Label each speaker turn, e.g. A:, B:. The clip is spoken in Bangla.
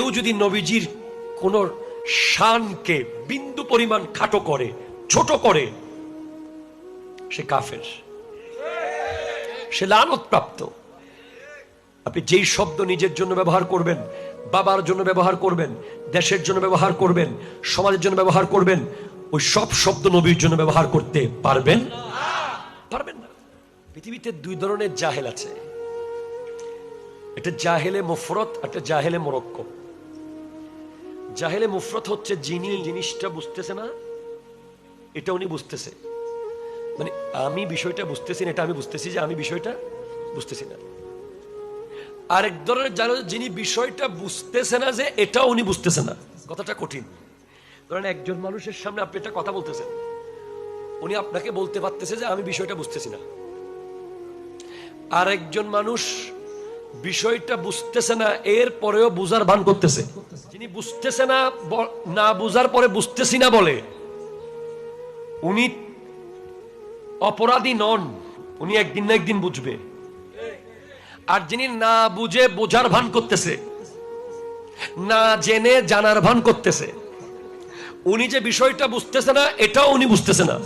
A: কেউ যদি নবীজির কোন শানকে বিন্দু পরিমাণ খাটো করে, ছোট করে, সে কাফের, সে লানত প্রাপ্ত। আপনি যেই শব্দ নিজের জন্য ব্যবহার করবেন, বাবার জন্য ব্যবহার করবেন, দেশের জন্য ব্যবহার করবেন, সমাজের জন্য ব্যবহার করবেন, ওই সব শব্দ নবীর জন্য ব্যবহার করতে পারবেন পারবেন না। পৃথিবীতে দুই ধরনের জাহেল আছে, একটা জাহেলে মুফরত, একটা জাহেলে মুরাক্কাব। জাহেলে মুফরত হচ্ছে যিনি জিনিসটা বুঝতেছে না, এটা উনি বুঝতেছে, মানে আমি বিষয়টা বুঝতেছি না, এটা আমি বুঝতেছি যে আমি বিষয়টা বুঝতেছি না। আরেক ধরনের জাহেল যিনি বিষয়টা বুঝতেছে না যে এটা উনি বুঝতেছে না। কথাটা কঠিন। ধরেন একজন মানুষের সামনে আপনি একটা কথা বলতেছেন, উনি আপনাকে বলতে পারতেছে যে আমি বিষয়টা বুঝতেছি না। আর একজন মানুষ বিষয়টা বুঝতেছে না, এর পরেও বুঝার ভান করতেছে। যিনি বুঝতেছে না, না বুঝার পরে বুঝতেছি না বলে, উনি অপরাধী নন, উনি একদিন না একদিন বুঝবে। আর যিনি না বুঝে বোঝার ভান করতেছে, না জেনে জানার ভান করতেছে, উনি যে বিষয়টা বুঝতেছে না, এটাও উনি বুঝতেছে না।